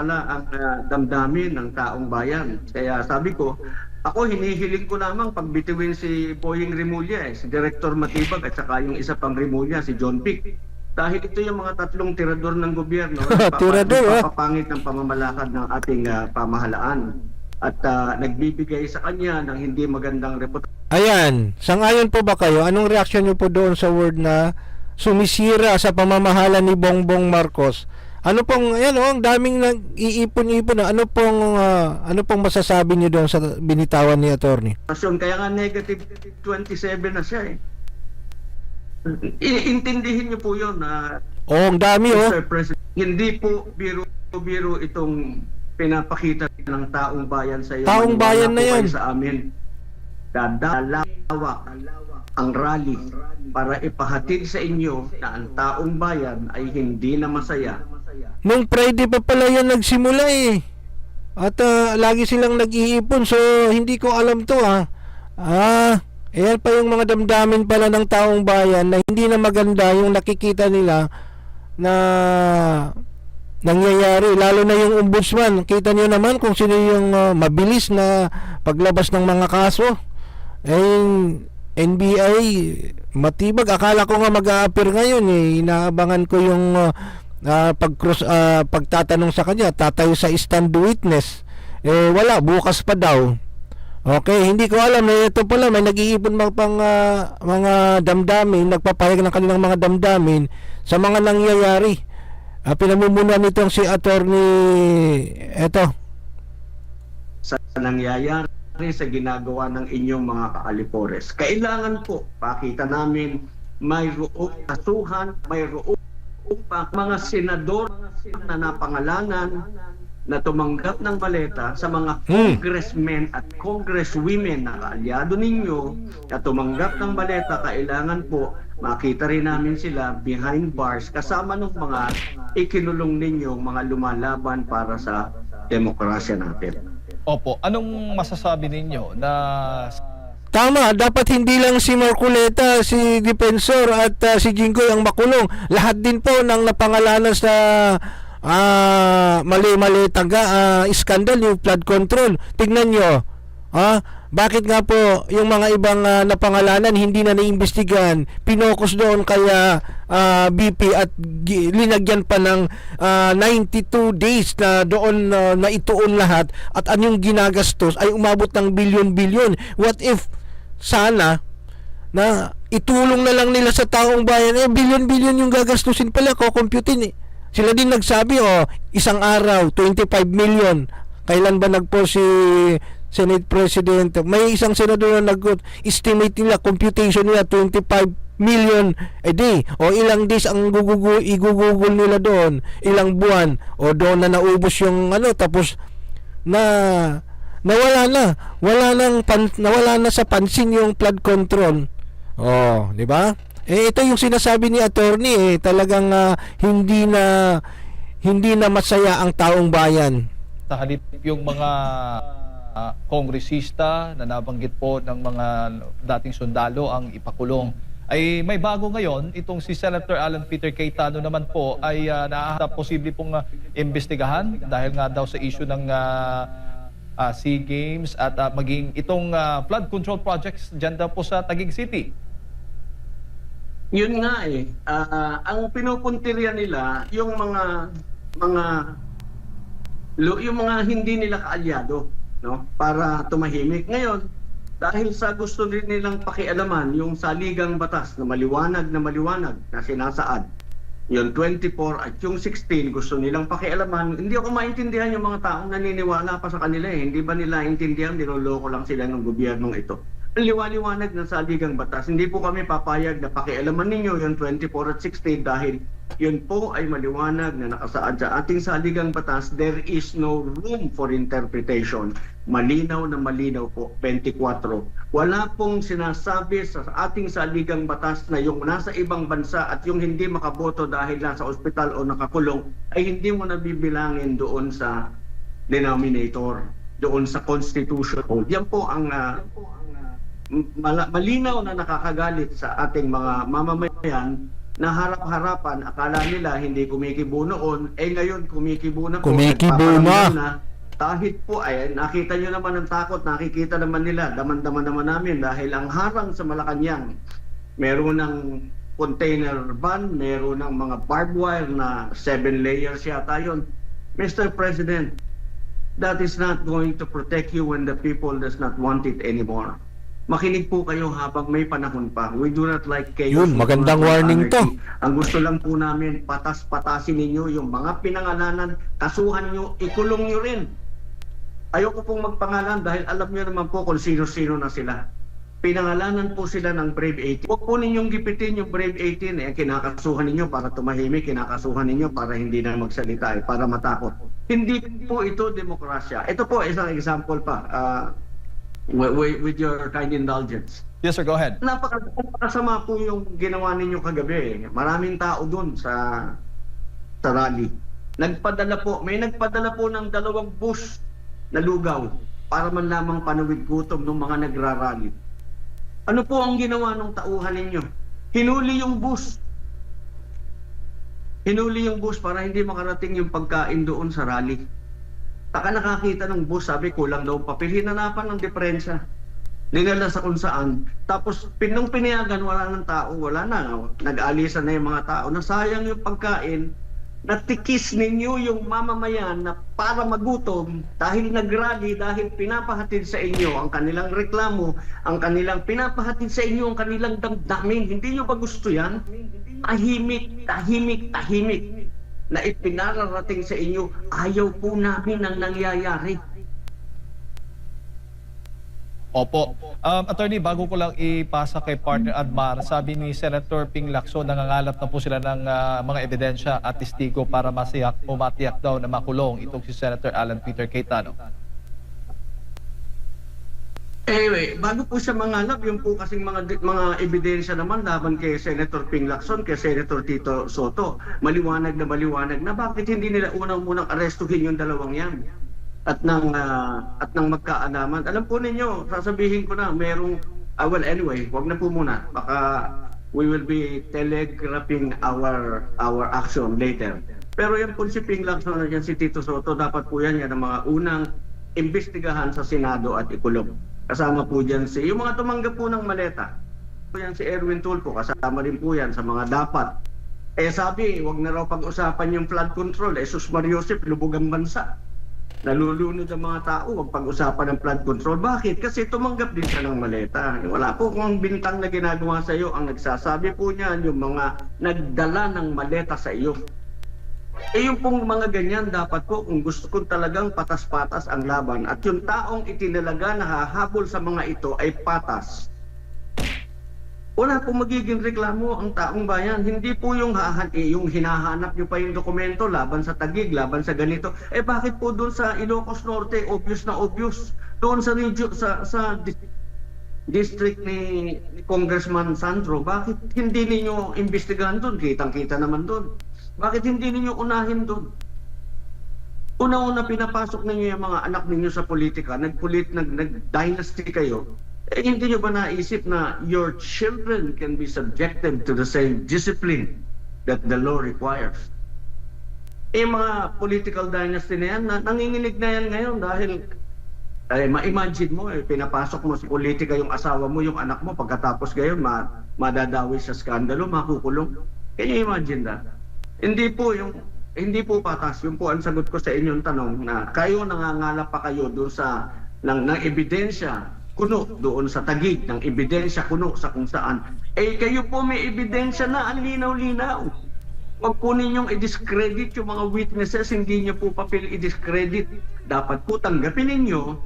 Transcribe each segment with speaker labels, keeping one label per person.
Speaker 1: ang damdamin ng taong bayan. Kaya sabi ko, ako hinihiling ko lamang pagbitiwin si Boying Rimulya, si Director Matibag at saka yung isa pang Rimulya, si John Pic. Dahil ito yung mga tatlong tirador ng gobyerno na papapangit ng pamamalakad ng ating pamahalaan at nagbibigay sa kanya ng hindi magandang reputasyon.
Speaker 2: Ayan, sang-ayon po ba kayo? Anong reaksyon niyo po doon sa word na sumisira sa pamamahala ni Bongbong Marcos? Ano pong, ayan o, ang daming nag-iipon-ipon na. Ano pong masasabi niyo doon sa binitawan ni attorney?
Speaker 1: Kaya nga negative 27 na siya eh. Iintindihin niyo po yun na
Speaker 2: ang dami
Speaker 1: Mr. President, hindi po biro itong pinapakita ng taong bayan sa iyo.
Speaker 2: Taong bayan na yan.
Speaker 1: Sa amin, dadalawak ang rally para ipahatid sa inyo na ang taong bayan ay hindi na masaya.
Speaker 2: Nung Friday pa pala yan nagsimula eh. At lagi silang nag-iipon, so hindi ko alam to ayan pa yung mga damdamin pala ng taong bayan na hindi na maganda yung nakikita nila na nangyayari, lalo na yung ombudsman. Kita niyo naman kung sino yung mabilis na paglabas ng mga kaso. NBI Matibag, akala ko nga mag-a-appear ngayon eh. Inaabangan ko yung pagtatanong sa kanya, tatayo sa stand witness. Wala, bukas pa daw. Okay, hindi ko alam na ito pala may nag-iipon mga damdamin, nagpapahayag ng kanilang mga damdamin sa mga nangyayari. Pinamumunuan nitong si attorney
Speaker 1: sa nangyayari sa ginagawa ng inyong mga kaalipores. Kailangan po pakita namin mayroong kasuhan, mayroong mga senador na napangalanan na tumanggap ng baleta sa mga congressmen at congresswomen na kaalyado ninyo na tumanggap ng baleta. Kailangan po makita rin namin sila behind bars kasama ng mga ikinulong ninyong mga lumalaban para sa demokrasya natin.
Speaker 3: Opo, anong masasabi ninyo na...
Speaker 2: Tama, dapat hindi lang si Marcoleta, si Defensor at si Jinggoy ang makulong. Lahat din po ng napangalanan sa mali-mali iskandal, yung flood control. Tignan nyo, bakit nga po yung mga ibang napangalanan hindi na naimbestigahan, pinokus doon kaya BP at linagyan pa ng 92 days na doon na ituon lahat at anyong ginagastos ay umabot ng bilyon-bilyon. What if sana na itulong na lang nila sa taong bayan, bilyon-bilyon yung gagastusin pala, kukumputin eh. Sila din nagsabi, isang araw, 25 million. Kailan ba nagpo si Senate President? May isang senador na nag-estimate nila, computation nila, 25 million a day. O ilang days ang igugugol nila doon, ilang buwan. O doon na naubos yung tapos nawala na sa pansin yung flood control. Di ba? Ito yung sinasabi ni attorney talagang hindi na masaya ang taong bayan.
Speaker 3: Sa halip yung mga kongresista na nabanggit po ng mga dating sundalo ang ipakulong, ay may bago ngayon. Itong si Senator Alan Peter Cayetano naman po ay naaharap posible pong imbestigahan dahil nga daw sa issue ng SEA Games at maging itong flood control projects dyan daw po sa Taguig City.
Speaker 1: Yun nga ang pinupuntirya nila yung mga hindi nila kaalyado, no, para tumahimik. Ngayon, dahil sa gusto rin nilang pakialaman yung saligang batas na maliwanag na sinasaad, yung 24 at yung 16 gusto nilang pakialaman. Hindi ako maintindihan yung mga taong naniniwala pa sa kanila Hindi ba nila intindihan, niloloko lang sila ng gobyernong ito? Liwaliwanag ng saligang batas. Hindi po kami papayag na pakialaman ninyo yung 24 at 16 dahil yun po ay maliwanag na nakasaad sa ating saligang batas. There is no room for interpretation. Malinaw na malinaw po, 24. Wala pong sinasabi sa ating saligang batas na yung nasa ibang bansa at yung hindi makaboto dahil nasa ospital o nakakulong ay hindi mo nabibilangin doon sa denominator, doon sa constitution. Yan po ang malinaw na nakakagalit sa ating mga mamamayan na harap-harapan, akala nila hindi kumikibo noon, ngayon kumikibo na po.
Speaker 2: Kumikibo
Speaker 1: nagpaparamdam
Speaker 2: na.
Speaker 1: Kahit po ay nakita nyo naman ang takot, nakikita naman nila, daman-daman naman namin dahil ang harang sa Malacanang, meron ng container van, meron ng mga barbed wire na 7 layers yata yun. Mr. President, that is not going to protect you when the people does not want it anymore. Makinig po kayo habang may panahon pa. We do not like chaos.
Speaker 2: Yun, magandang warning to.
Speaker 1: Ang gusto lang po namin, patas-patasin ninyo yung mga pinangalanan, kasuhan nyo, ikulong nyo rin. Ayoko pong magpangalan dahil alam nyo naman po kung sino-sino na sila. Pinangalanan po sila ng Brave 18. Huwag po ninyong gipitin yung Brave 18. Kinakasuhan ninyo para tumahimik, kinakasuhan ninyo para hindi na magsalita, para matakot. Hindi po ito demokrasya. Ito po isang example pa, with your kind indulgence.
Speaker 3: Yes, sir. Go ahead.
Speaker 1: Napakasama po yung ginawa ninyo kagabi. Maraming tao dun sa rally. May nagpadala po ng 2 bus na lugaw para man lamang panuwid gutom ng mga nagrarally. Ano po ang ginawa ng tauhan ninyo? Hinuli yung bus. Hinuli yung bus para hindi makarating yung pagkain doon sa rally. Taka nakakita ng bus, sabi kulang daw papel. Hinanapan ng diferensya. Dinala sa kung saan. Tapos nung pinayagan, wala ng tao, wala na. Nag-alisan na yung mga tao. Nasayang yung pagkain. Natikis ninyo yung mamamayan na para magutom dahil nagrally, dahil pinapahatid sa inyo ang kanilang reklamo, ang kanilang pinapahatid sa inyo ang kanilang damdamin. Hindi nyo ba gusto yan? Tahimik na ipinararating sa inyo, ayaw po namin ang nangyayari.
Speaker 3: Opo. Attorney, bago ko lang ipasa kay partner Admar, sabi ni Senator Ping Lacson, nangangalap na po sila ng mga ebidensya at testigo para matiyak daw na makulong itong si Senator Alan Peter Cayetano.
Speaker 1: Anyway, bago po siya mangalap, yung po kasing mga ebidensya naman laban kay Senator Ping Lacson, kay Senator Tito Soto, maliwanag na bakit hindi nila unang-unang arestuhin yung dalawang yan at nang magkaalaman. Alam po ninyo, sasabihin ko na merong well anyway, wag na po muna, baka we will be telegraphing our action later. Pero yan po si Ping Lacson at yan si Tito Soto, dapat po yan ang mga unang imbestigahan sa Senado at ikulong. Kasama po dyan yung mga tumanggap po ng maleta. Po yan si Erwin Tulfo, kasama rin po yan sa mga dapat. Sabi, wag na raw pag-usapan yung flood control. Sus Mariosep, lubog ang bansa. Nalulunod ang mga tao, wag pag-usapan ng flood control. Bakit? Kasi tumanggap din siya ng maleta. Wala po kung bintang na ginagawa sa iyo. Ang nagsasabi po niyan, yung mga nagdala ng maleta sa iyo. Yung pong mga ganyan, dapat po kung gusto ko talagang patas-patas ang laban at yung taong itinalaga na hahabol sa mga ito ay patas. Wala pong magiging reklamo ang taong bayan. Hindi po yung hinahanap nyo pa yung dokumento laban sa Taguig, laban sa ganito. Bakit po doon sa Ilocos Norte, obvious na obvious. Doon sa district ni Congressman Sandro, bakit hindi ninyo imbestigahan doon? Kitang-kita naman doon. Bakit hindi ninyo unahin doon? Una-una pinapasok ninyo yung mga anak ninyo sa politika, nag-dynasty kayo. Hindi nyo ba naisip na your children can be subjected to the same discipline that the law requires? Mga political dynasty na yan, nanginginig na yan ngayon dahil ma-imagine mo, pinapasok mo sa politika yung asawa mo, yung anak mo, pagkatapos gayon, madadawi sa skandalo, makukulong. Can you imagine that? Hindi po patas. Yung po ang sagot ko sa inyong tanong na kayo nangangalap pa kayo doon sa ng ebidensya kuno doon sa Taguig, ng ebidensya kuno sa kung saan. Kayo po may ebidensya na ang linaw-linaw. Huwag po ninyong i-discredit yung mga witnesses, hindi nyo po papel i-discredit. Dapat po tanggapin ninyo,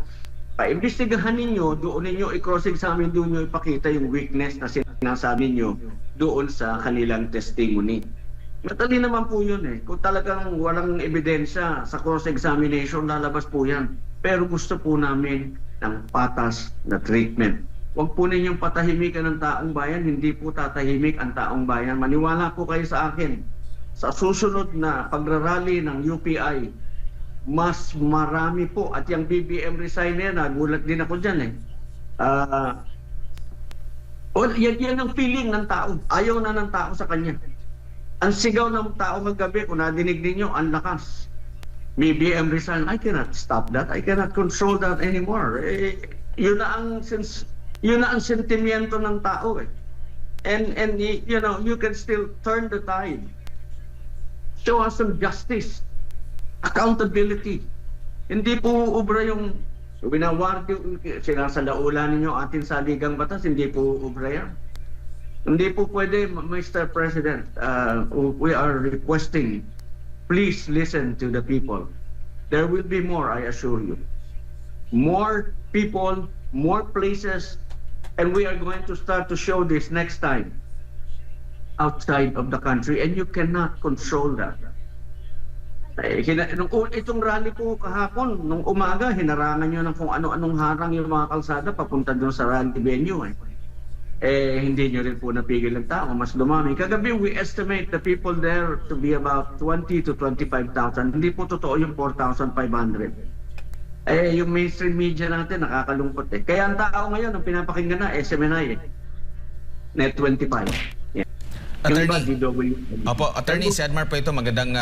Speaker 1: paimbestigahan ninyo, doon ninyo i-cross-examine, doon nyo ipakita yung weakness na sinasabi nyo doon sa kanilang testimony. Matali naman po yun Kung talagang walang ebidensya sa cross-examination, lalabas po yan. Pero gusto po namin ng patas na treatment. Huwag po ninyong patahimikan ng taong bayan, hindi po tatahimik ang taong bayan. Maniwala po kayo sa akin. Sa susunod na pagrarally ng UPI, mas marami po. At yung BBM resigner, nagulat din ako dyan yan ang feeling ng tao. Ayaw na ng tao sa kanya. Ang sigaw ng tao kagabi, kung nadinig ninyo, ang lakas. BBM Rizal, I cannot stop that. I cannot control that anymore. Yun na ang sentimiento ng tao eh. And you know, you can still turn the tide. Show us some justice, accountability. Hindi po ubra yung sinasalaulan ninyo atin sa ligang batas, hindi po ubra yan. Hindi po pwede, Mr. President, we are requesting, please listen to the people. There will be more, I assure you. More people, more places, and we are going to start to show this next time outside of the country, and you cannot control that. Itong rally po kahapon, nung umaga, hinarangan nyo ng kung ano-anong harang yung mga kalsada papunta doon sa rally venue. Hindi nyo rin po napigil ng tao, mas dumami. Kagabi, we estimate the people there to be about 20 to 25,000. Hindi po totoo yung 4,500. Yung mainstream media natin, nakakalungkot eh. Kaya ang tao ngayon, ang pinapakinggan na, SMNI Net 25. Yeah. Yung iba,
Speaker 4: Attorney,
Speaker 1: DW.
Speaker 4: Attorney Sedmar po ito, magandang